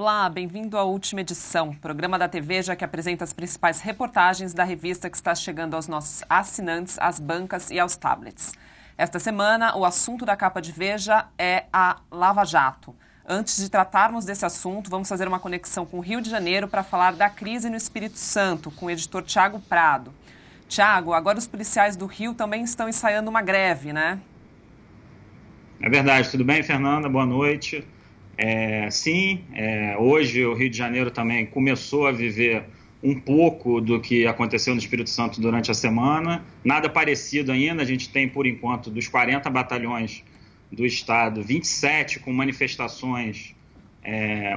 Olá, bem-vindo à última edição, programa da TV já que apresenta as principais reportagens da revista que está chegando aos nossos assinantes, às bancas e aos tablets. Esta semana, o assunto da capa de Veja é a Lava Jato. Antes de tratarmos desse assunto, vamos fazer uma conexão com o Rio de Janeiro para falar da crise no Espírito Santo, com o editor Tiago Prado. Tiago, agora os policiais do Rio também estão ensaiando uma greve, né? É verdade. Tudo bem, Fernanda? Boa noite. Sim, hoje o Rio de Janeiro também começou a viver um pouco do que aconteceu no Espírito Santo durante a semana. Nada parecido ainda, a gente tem, por enquanto, dos 40 batalhões do Estado, 27 com manifestações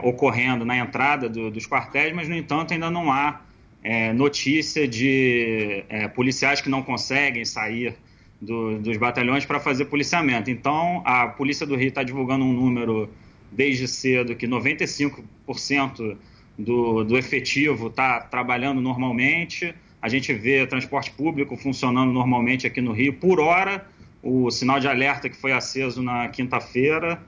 ocorrendo na entrada dos quartéis, mas, no entanto, ainda não há notícia de policiais que não conseguem sair dos batalhões para fazer policiamento. Então, a Polícia do Rio está divulgando um número desde cedo que 95% do efetivo está trabalhando normalmente. A gente vê transporte público funcionando normalmente aqui no Rio. Por hora, o sinal de alerta que foi aceso na quinta-feira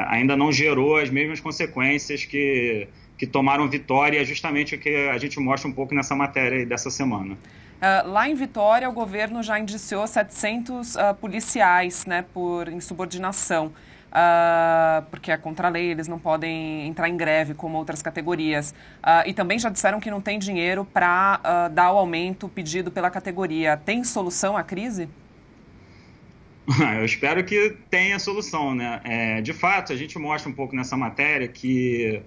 ainda não gerou as mesmas consequências que tomaram Vitória, justamente o que a gente mostra um pouco nessa matéria dessa semana. Lá em Vitória, o governo já indiciou 700 policiais, né, por insubordinação. Porque é contra a lei, eles não podem entrar em greve como outras categorias. E também já disseram que não tem dinheiro para dar o aumento pedido pela categoria. Tem solução à crise? Eu espero que tenha solução, né? De fato, a gente mostra um pouco nessa matéria que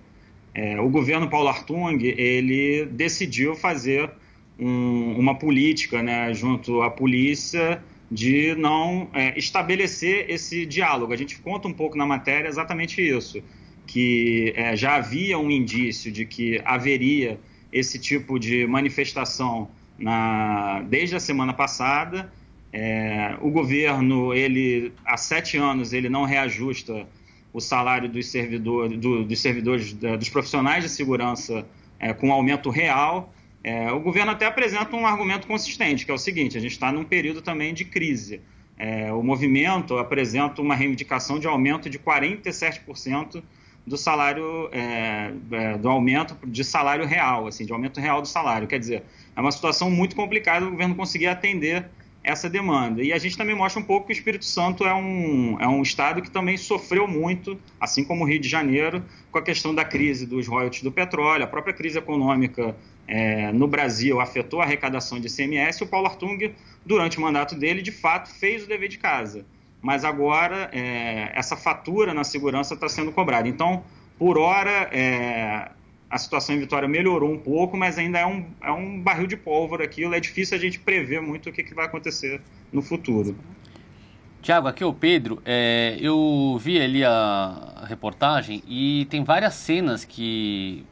o governo Paulo Artung, ele decidiu fazer uma política, né, junto à polícia, de não estabelecer esse diálogo. A gente conta um pouco na matéria exatamente isso, que já havia um indício de que haveria esse tipo de manifestação desde a semana passada. O governo, há 7 anos, ele não reajusta o salário dos servidores, dos profissionais de segurança com aumento real. O governo até apresenta um argumento consistente, que é o seguinte: a gente está num período também de crise. O movimento apresenta uma reivindicação de aumento de 47% do salário, do aumento de salário real, assim, de aumento real do salário. Quer dizer, é uma situação muito complicada o governo conseguir atender essa demanda. E a gente também mostra um pouco que o Espírito Santo é um estado que também sofreu muito, assim como o Rio de Janeiro, com a questão da crise dos royalties do petróleo. A própria crise econômica no Brasil afetou a arrecadação de ICMS. O Paulo Artung, durante o mandato dele, de fato, fez o dever de casa. Mas agora essa fatura na segurança está sendo cobrada. Então, por hora, a situação em Vitória melhorou um pouco, mas ainda é um barril de pólvora aquilo. É difícil a gente prever muito o que vai acontecer no futuro. Tiago, aqui é o Pedro. Eu vi ali a reportagem e tem várias cenas que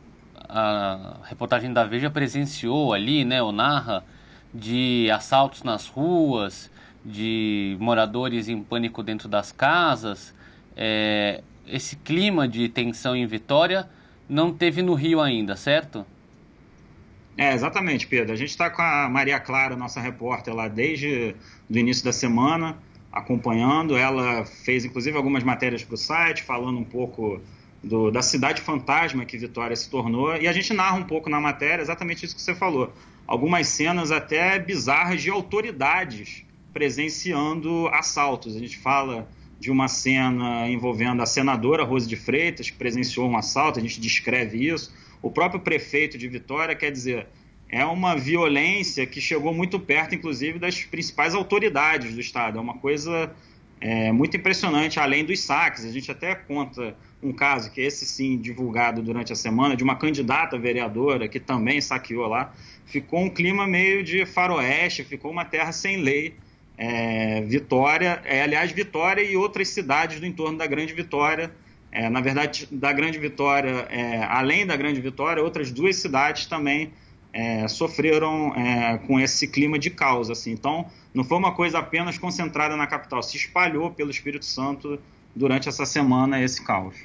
a reportagem da Veja presenciou ali, né, ou narra, de assaltos nas ruas, de moradores em pânico dentro das casas. Esse clima de tensão em Vitória não teve no Rio ainda, certo? Exatamente, Pedro. A gente está com a Maria Clara, nossa repórter, lá desde o início da semana, acompanhando. Ela fez, inclusive, algumas matérias para o site, falando um pouco da cidade fantasma que Vitória se tornou. E a gente narra um pouco na matéria exatamente isso que você falou. Algumas cenas até bizarras de autoridades presenciando assaltos. A gente fala de uma cena envolvendo a senadora Rose de Freitas, que presenciou um assalto. A gente descreve isso. O próprio prefeito de Vitória, quer dizer, é uma violência que chegou muito perto, inclusive, das principais autoridades do Estado. É uma coisa muito impressionante, além dos saques. A gente até conta um caso, que esse sim, divulgado durante a semana, de uma candidata vereadora que também saqueou lá. Ficou um clima meio de faroeste, ficou uma terra sem lei. Vitória, aliás, Vitória e outras cidades do entorno da Grande Vitória. Na verdade, da Grande Vitória, além da Grande Vitória, outras 2 cidades também sofreram com esse clima de caos. Assim. Então, não foi uma coisa apenas concentrada na capital, se espalhou pelo Espírito Santo durante essa semana esse caos.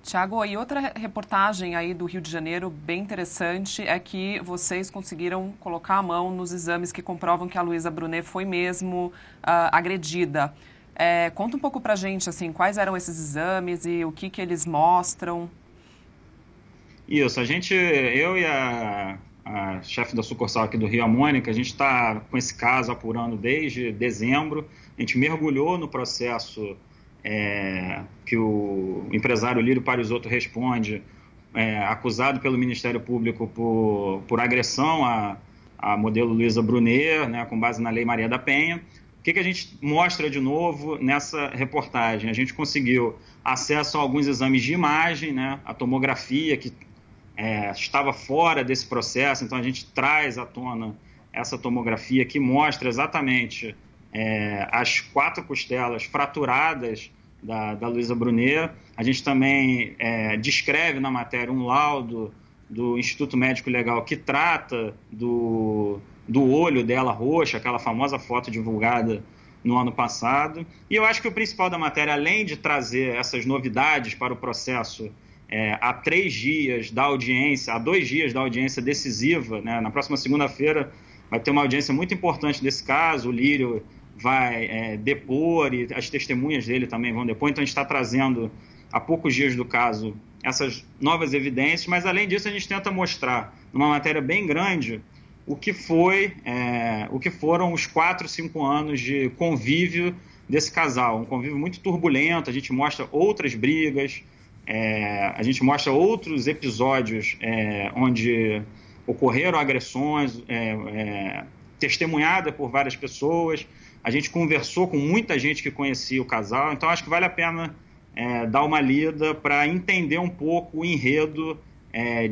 Tiago, e outra reportagem aí do Rio de Janeiro bem interessante é que vocês conseguiram colocar a mão nos exames que comprovam que a Luísa Brunet foi mesmo agredida. Conta um pouco pra gente, assim, quais eram esses exames e o que eles mostram. Isso, eu e a chefe da sucursal aqui do Rio, a Mônica, a gente está com esse caso apurando desde dezembro. A gente mergulhou no processo que o empresário Lírio Parisotto responde, acusado pelo Ministério Público por agressão a modelo Luiza Brunet, né, com base na Lei Maria da Penha. O que a gente mostra de novo nessa reportagem? A gente conseguiu acesso a alguns exames de imagem, né, a tomografia que estava fora desse processo, então a gente traz à tona essa tomografia que mostra exatamente as 4 costelas fraturadas da Luiza Brunet. A gente também descreve na matéria um laudo do Instituto Médico Legal que trata do olho dela roxo, aquela famosa foto divulgada no ano passado. E eu acho que o principal da matéria, além de trazer essas novidades para o processo há 3 dias da audiência, há 2 dias da audiência decisiva, né? Na próxima segunda-feira vai ter uma audiência muito importante desse caso, o Lírio vai depor e as testemunhas dele também vão depor, então a gente está trazendo, há poucos dias do caso, essas novas evidências, mas além disso a gente tenta mostrar, numa matéria bem grande, o que foram os 4, 5 anos de convívio desse casal, um convívio muito turbulento. A gente mostra outras brigas, a gente mostra outros episódios onde ocorreram agressões, testemunhada por várias pessoas. A gente conversou com muita gente que conhecia o casal, então acho que vale a pena dar uma lida para entender um pouco o enredo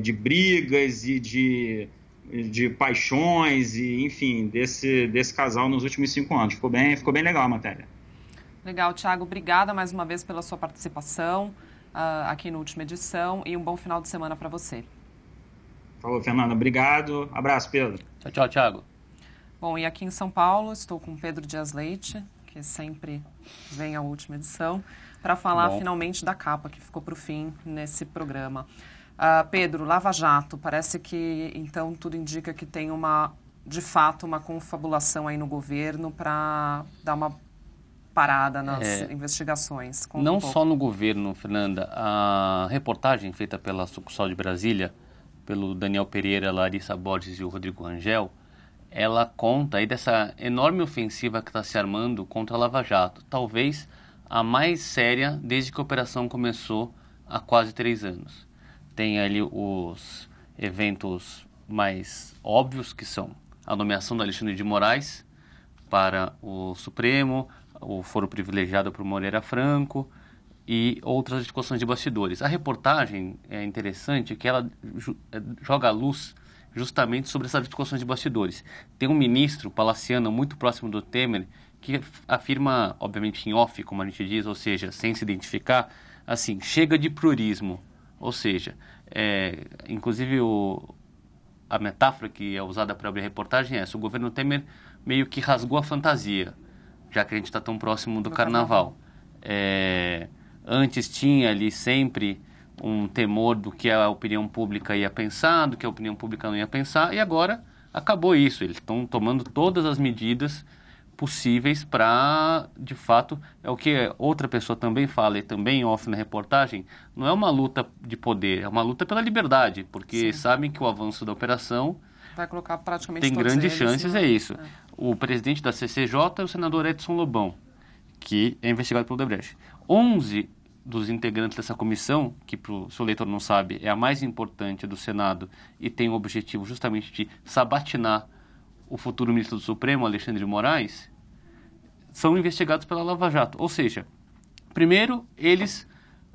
de brigas e de paixões, e enfim, desse casal nos últimos 5 anos. Ficou bem legal a matéria. Legal, Thiago. Obrigada mais uma vez pela sua participação aqui na última edição e um bom final de semana para você. Falou, Fernanda. Obrigado. Abraço, Pedro. Tchau, Thiago. Bom, e aqui em São Paulo estou com Pedro Dias Leite, que sempre vem à última edição, para falar finalmente da capa que ficou para o fim nesse programa. Pedro, Lava Jato, parece que então tudo indica que tem de fato uma confabulação aí no governo para dar uma parada nas investigações. Conta não só no governo, Fernanda. A reportagem feita pela sucursal de Brasília, pelo Daniel Pereira, Larissa Borges e o Rodrigo Rangel, ela conta aí dessa enorme ofensiva que está se armando contra a Lava Jato. Talvez a mais séria desde que a operação começou há quase 3 anos. Tem ali os eventos mais óbvios, que são a nomeação do Alexandre de Moraes para o Supremo, o foro privilegiado por Moreira Franco e outras discussões de bastidores. A reportagem é interessante que ela joga a luz justamente sobre essas discussões de bastidores. Tem um ministro palaciano muito próximo do Temer que afirma, obviamente em off, como a gente diz, ou seja, sem se identificar, assim, chega de plurismo. Ou seja, inclusive a metáfora que é usada para abrir a reportagem é essa: o governo Temer meio que rasgou a fantasia, já que a gente está tão próximo do carnaval. Antes tinha ali sempre um temor do que a opinião pública ia pensar, do que a opinião pública não ia pensar, e agora acabou isso. Eles estão tomando todas as medidas possíveis para, de fato, é o que outra pessoa também fala, e também off na reportagem, não é uma luta de poder, é uma luta pela liberdade, porque sabem que o avanço da operação vai colocar praticamente tem todos grandes eles, chances, é isso. O presidente da CCJ é o senador Edson Lobão, que é investigado pelo Odebrecht. 11 dos integrantes dessa comissão, que, se o leitor não sabe, é a mais importante do Senado e tem o objetivo justamente de sabatinar o futuro ministro do Supremo, Alexandre de Moraes, são investigados pela Lava Jato. Ou seja, primeiro eles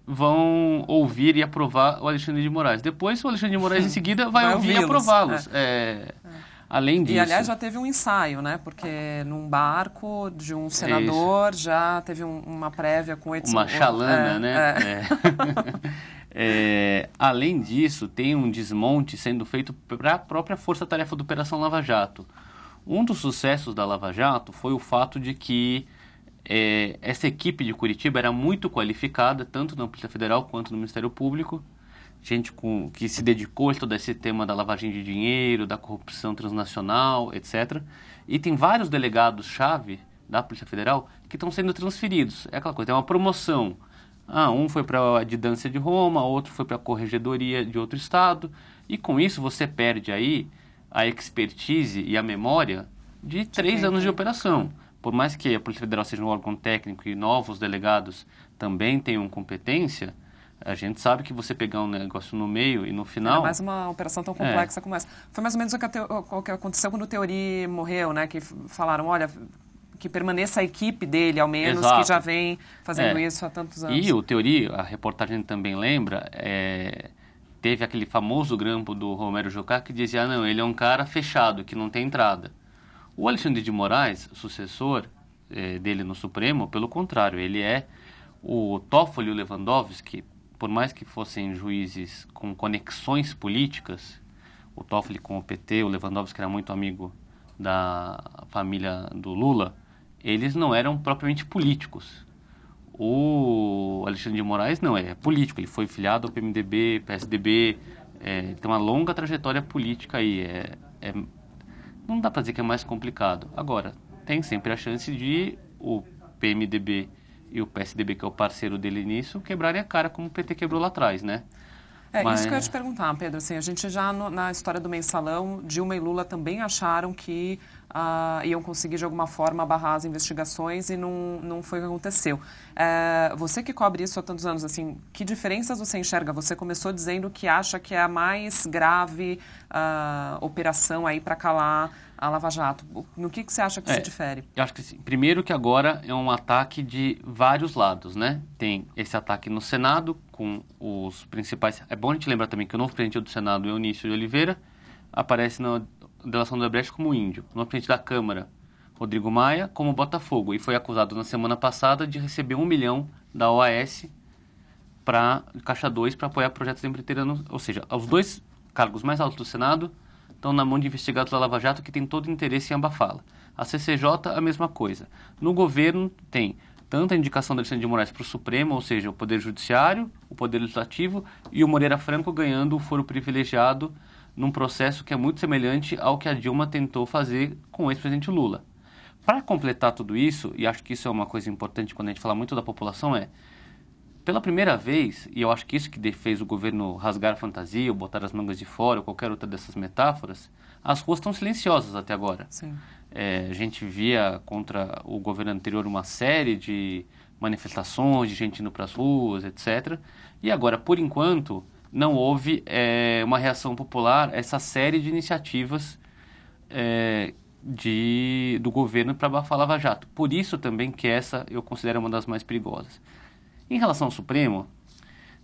vão ouvir e aprovar o Alexandre de Moraes. Depois o Alexandre de Moraes, em seguida, vai ouvir e aprová-los. Além disso... E, aliás, já teve um ensaio, né? Porque num barco de um senador já teve uma prévia com o Edson... Uma chalana, né? Além disso, tem um desmonte sendo feito para a própria força-tarefa da Operação Lava Jato. Um dos sucessos da Lava Jato foi o fato de que essa equipe de Curitiba era muito qualificada, tanto na Polícia Federal quanto no Ministério Público. Gente que se dedicou a estudar esse tema da lavagem de dinheiro, da corrupção transnacional, etc. E tem vários delegados-chave da Polícia Federal que estão sendo transferidos. É aquela coisa, é uma promoção. Um foi para a Adidância de Roma, outro foi para a Corregedoria de outro estado, e com isso você perde aí a expertise e a memória de 3 anos de operação. Por mais que a Polícia Federal seja um órgão técnico e novos delegados também tenham competência, a gente sabe que você pegar um negócio no meio e no final... É mais uma operação tão complexa como essa. Foi mais ou menos o que aconteceu quando o Teori morreu, né? Que falaram, olha, que permaneça a equipe dele, ao menos, Exato. Que já vem fazendo isso há tantos anos. E o Teori, a reportagem também lembra, teve aquele famoso grampo do Romero Jucá que dizia, não, ele é um cara fechado, que não tem entrada. O Alexandre de Moraes, sucessor dele no Supremo, pelo contrário, ele é o Toffoli e o Lewandowski, por mais que fossem juízes com conexões políticas, o Toffoli com o PT, o Lewandowski era muito amigo da família do Lula, eles não eram propriamente políticos. O Alexandre de Moraes não, é político, ele foi filiado ao PMDB, PSDB, tem uma longa trajetória política aí, não dá para dizer que é mais complicado. Agora, tem sempre a chance de o PMDB e o PSDB, que é o parceiro dele nisso, quebrarem a cara como o PT quebrou lá atrás, né? Isso que eu ia te perguntar, Pedro. Assim, a gente já, na história do Mensalão, Dilma e Lula também acharam que iam conseguir, de alguma forma, barrar as investigações e não foi o que aconteceu. Você que cobre isso há tantos anos, assim, que diferenças você enxerga? Você começou dizendo que acha que é a mais grave operação aí para calar a Lava Jato. No que você acha que se difere? Eu acho que sim. Primeiro que agora é um ataque de vários lados, né? Tem esse ataque no Senado, com os principais... É bom a gente lembrar também que o novo presidente do Senado, Eunício de Oliveira, aparece na delação do Odebrecht como índio. O novo presidente da Câmara, Rodrigo Maia, como Botafogo. E foi acusado na semana passada de receber 1 milhão da OAS para Caixa 2 para apoiar projetos de empreiteiro. Ou seja, os 2 cargos mais altos do Senado estão na mão de investigados da Lava Jato que tem todo o interesse em abafá-la. A CCJ, a mesma coisa. No governo, tem tanto a indicação da Alexandre de Moraes para o Supremo, ou seja, o Poder Judiciário, o Poder Legislativo, e o Moreira Franco ganhando o foro privilegiado num processo que é muito semelhante ao que a Dilma tentou fazer com o ex-presidente Lula. Para completar tudo isso, e acho que isso é uma coisa importante quando a gente fala muito da população, pela primeira vez, e eu acho que isso que fez o governo rasgar a fantasia, ou botar as mangas de fora, ou qualquer outra dessas metáforas, as ruas estão silenciosas até agora. Sim. A gente via contra o governo anterior uma série de manifestações, de gente indo para as ruas, etc. E agora, por enquanto, não houve uma reação popular a essa série de iniciativas do governo para abafar a Lava Jato. Por isso também que essa eu considero uma das mais perigosas. Em relação ao Supremo,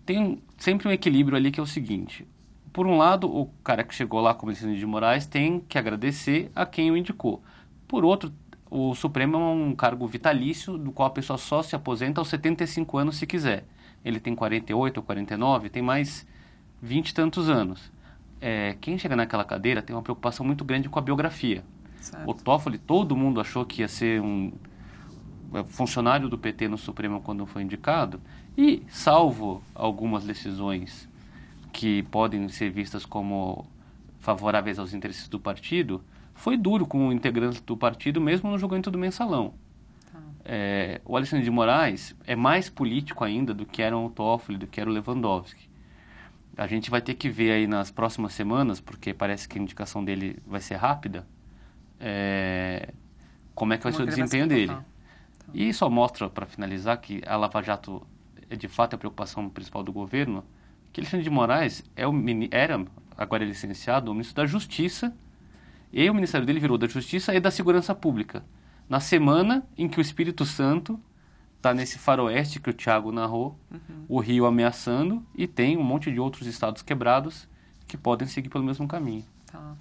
tem sempre um equilíbrio ali que é o seguinte. Por um lado, o cara que chegou lá como Alexandre de Moraes tem que agradecer a quem o indicou. Por outro, o Supremo é um cargo vitalício do qual a pessoa só se aposenta aos 75 anos se quiser. Ele tem 48 ou 49, tem mais 20 e tantos anos. Quem chega naquela cadeira tem uma preocupação muito grande com a biografia. Certo. O Toffoli, todo mundo achou que ia ser um funcionário do PT no Supremo quando foi indicado, e salvo algumas decisões que podem ser vistas como favoráveis aos interesses do partido, foi duro com o integrante do partido, mesmo no julgamento do Mensalão. Tá. O Alexandre de Moraes é mais político ainda do que era o Toffoli, do que era o Lewandowski. A gente vai ter que ver aí nas próximas semanas, porque parece que a indicação dele vai ser rápida, como é que vai ser o desempenho dele. E só mostra, para finalizar, que a Lava Jato é de fato a preocupação principal do governo, que Alexandre de Moraes era, agora é licenciado, o ministro da Justiça, e o ministério dele virou da Justiça e da Segurança Pública. Na semana em que o Espírito Santo está nesse faroeste que o Thiago narrou, o Rio ameaçando, e tem um monte de outros estados quebrados que podem seguir pelo mesmo caminho. Tá.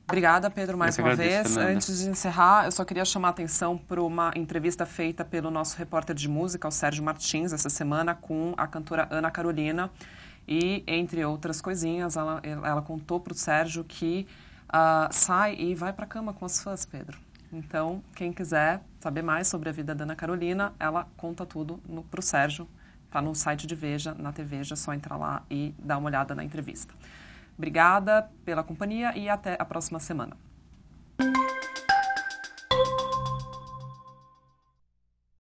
Obrigada, Pedro, mais uma vez. Fernanda. Antes de encerrar, eu só queria chamar a atenção para uma entrevista feita pelo nosso repórter de música, o Sérgio Martins, essa semana, com a cantora Ana Carolina. E, entre outras coisinhas, ela contou para o Sérgio que sai e vai para a cama com as fãs, Pedro. Então, quem quiser saber mais sobre a vida da Ana Carolina, ela conta tudo para o Sérgio. Está no site de Veja, na TV, é só entrar lá e dar uma olhada na entrevista. Obrigada pela companhia e até a próxima semana.